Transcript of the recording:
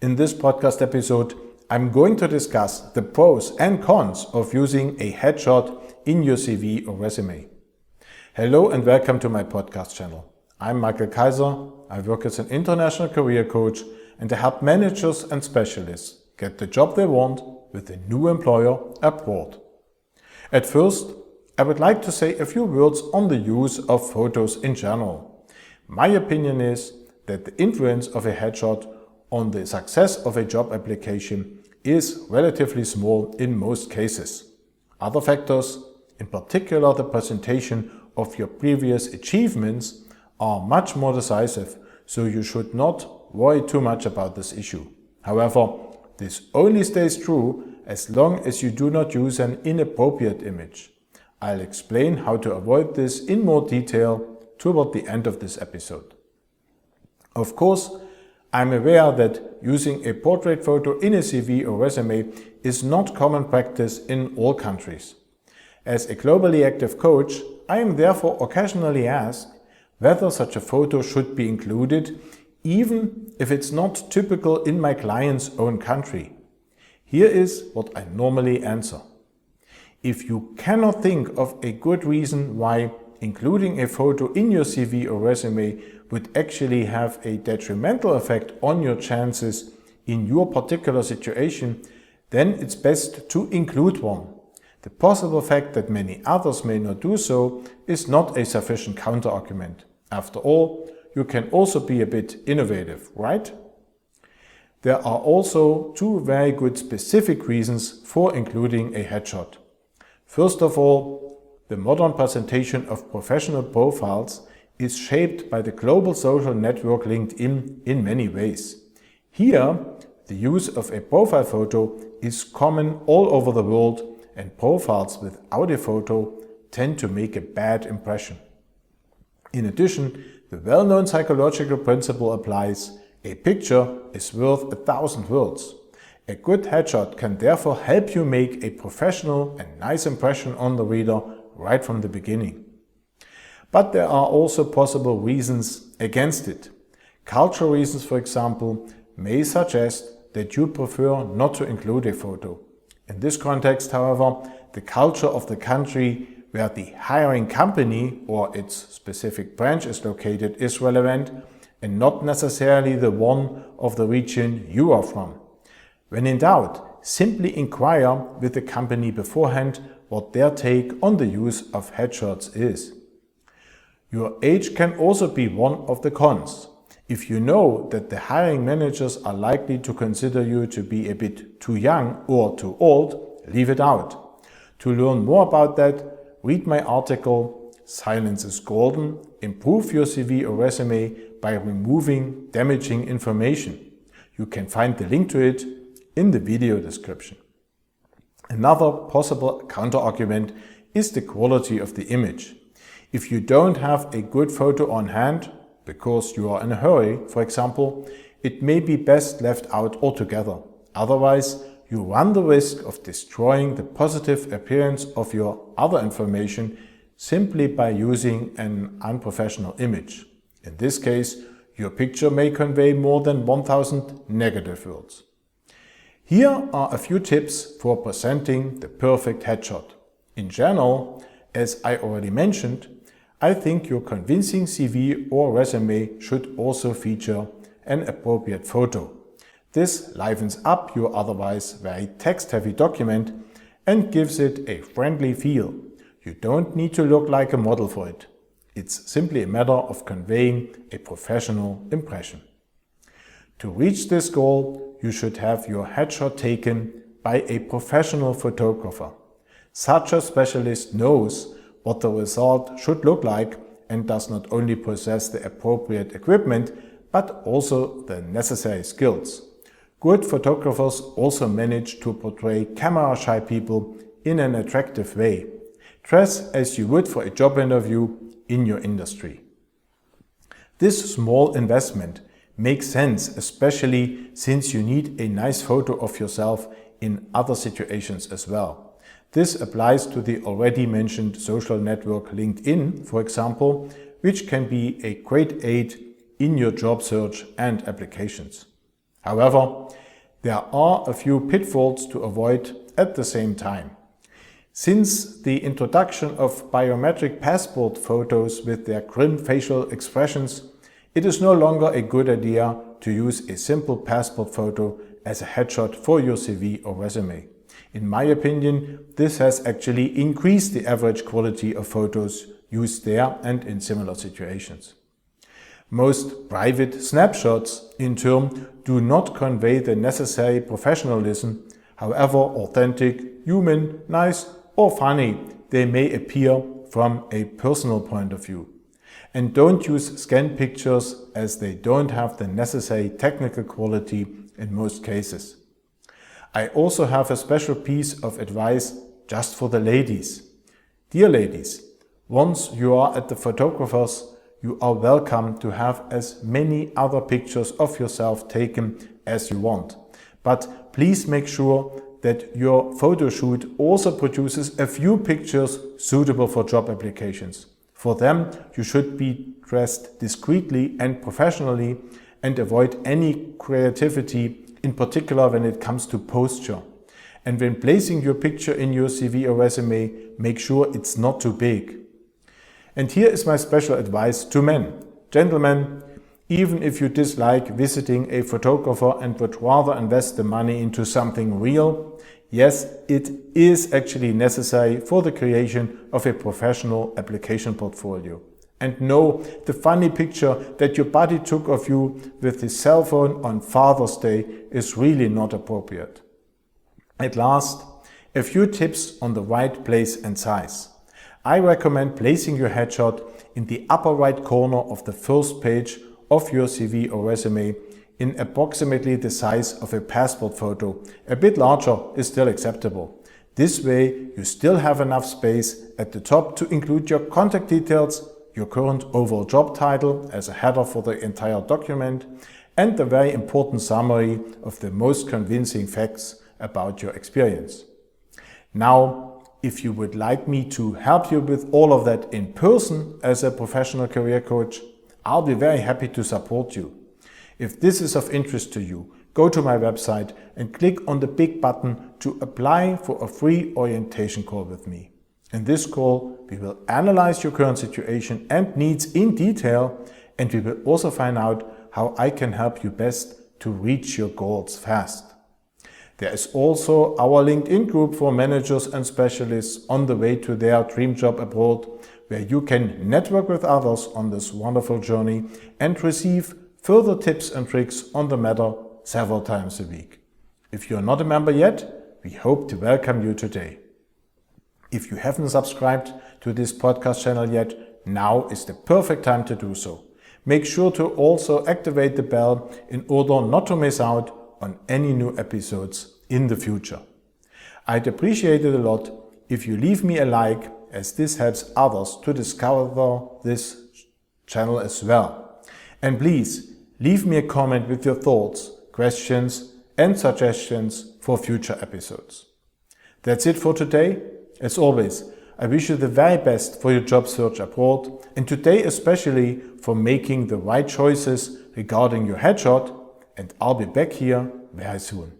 In this podcast episode, I'm going to discuss the pros and cons of using a headshot in your CV or resume. Hello and welcome to my podcast channel. I'm Michael Kaiser. I work as an international career coach and I help managers and specialists get the job they want with a new employer abroad. At first, I would like to say a few words on the use of photos in general. My opinion is that the influence of a headshot on the success of a job application is relatively small in most cases. Other factors, in particular the presentation of your previous achievements, are much more decisive, so you should not worry too much about this issue. However, this only stays true as long as you do not use an inappropriate image. I'll explain how to avoid this in more detail toward the end of this episode. Of course, I'm aware that using a portrait photo in a CV or resume is not common practice in all countries. As a globally active coach, I am therefore occasionally asked whether such a photo should be included, even if it's not typical in my client's own country. Here is what I normally answer. If you cannot think of a good reason why including a photo in your CV or resume would actually have a detrimental effect on your chances in your particular situation, then it's best to include one. The possible fact that many others may not do so is not a sufficient counter-argument. After all, you can also be a bit innovative, right? There are also two very good specific reasons for including a headshot. First of all, the modern presentation of professional profiles is shaped by the global social network LinkedIn in many ways. Here, the use of a profile photo is common all over the world, and profiles without a photo tend to make a bad impression. In addition, the well-known psychological principle applies: a picture is worth 1,000 words. A good headshot can therefore help you make a professional and nice impression on the reader right from the beginning. But there are also possible reasons against it. Cultural reasons, for example, may suggest that you prefer not to include a photo. In this context, however, the culture of the country where the hiring company or its specific branch is located is relevant, and not necessarily the one of the region you are from. When in doubt, simply inquire with the company beforehand what their take on the use of headshots is. Your age can also be one of the cons. If you know that the hiring managers are likely to consider you to be a bit too young or too old, leave it out. To learn more about that, read my article, Silence is Golden: Improve Your CV or Resume by Removing Damaging Information. You can find the link to it in the video description. Another possible counter-argument is the quality of the image. If you don't have a good photo on hand, because you are in a hurry, for example, it may be best left out altogether. Otherwise, you run the risk of destroying the positive appearance of your other information simply by using an unprofessional image. In this case, your picture may convey more than 1,000 negative words. Here are a few tips for presenting the perfect headshot. In general, as I already mentioned, I think your convincing CV or resume should also feature an appropriate photo. This livens up your otherwise very text-heavy document and gives it a friendly feel. You don't need to look like a model for it. It's simply a matter of conveying a professional impression. To reach this goal, you should have your headshot taken by a professional photographer. Such a specialist knows what the result should look like and does not only possess the appropriate equipment, but also the necessary skills. Good photographers also manage to portray camera-shy people in an attractive way. Dress as you would for a job interview in your industry. This small investment makes sense, especially since you need a nice photo of yourself in other situations as well. This applies to the already mentioned social network LinkedIn, for example, which can be a great aid in your job search and applications. However, there are a few pitfalls to avoid at the same time. Since the introduction of biometric passport photos with their grim facial expressions, it is no longer a good idea to use a simple passport photo as a headshot for your CV or resume. In my opinion, this has actually increased the average quality of photos used there and in similar situations. Most private snapshots, in turn, do not convey the necessary professionalism, however authentic, human, nice or funny they may appear from a personal point of view. And don't use scanned pictures as they don't have the necessary technical quality in most cases. I also have a special piece of advice just for the ladies. Dear ladies, once you are at the photographers, you are welcome to have as many other pictures of yourself taken as you want. But please make sure that your photo shoot also produces a few pictures suitable for job applications. For them, you should be dressed discreetly and professionally and avoid any creativity, in particular when it comes to posture. And when placing your picture in your CV or resume, make sure it's not too big. And here is my special advice to men. Gentlemen, even if you dislike visiting a photographer and would rather invest the money into something real, yes, it is actually necessary for the creation of a professional application portfolio. And no, the funny picture that your buddy took of you with his cell phone on Father's Day is really not appropriate. At last, a few tips on the right place and size. I recommend placing your headshot in the upper right corner of the first page of your CV or resume in approximately the size of a passport photo. A bit larger is still acceptable. This way you still have enough space at the top to include your contact details, your current overall job title as a header for the entire document, and the very important summary of the most convincing facts about your experience. Now, if you would like me to help you with all of that in person as a professional career coach, I'll be very happy to support you. If this is of interest to you, go to my website and click on the big button to apply for a free orientation call with me. In this call, we will analyze your current situation and needs in detail, and we will also find out how I can help you best to reach your goals fast. There is also our LinkedIn group for managers and specialists on the way to their dream job abroad, where you can network with others on this wonderful journey and receive further tips and tricks on the matter several times a week. If you're not a member yet, we hope to welcome you today. If you haven't subscribed to this podcast channel yet, now is the perfect time to do so. Make sure to also activate the bell in order not to miss out on any new episodes in the future. I'd appreciate it a lot if you leave me a like, as this helps others to discover this channel as well. And please leave me a comment with your thoughts, questions and suggestions for future episodes. That's it for today. As always, I wish you the very best for your job search abroad, and today especially for making the right choices regarding your headshot, and I'll be back here very soon.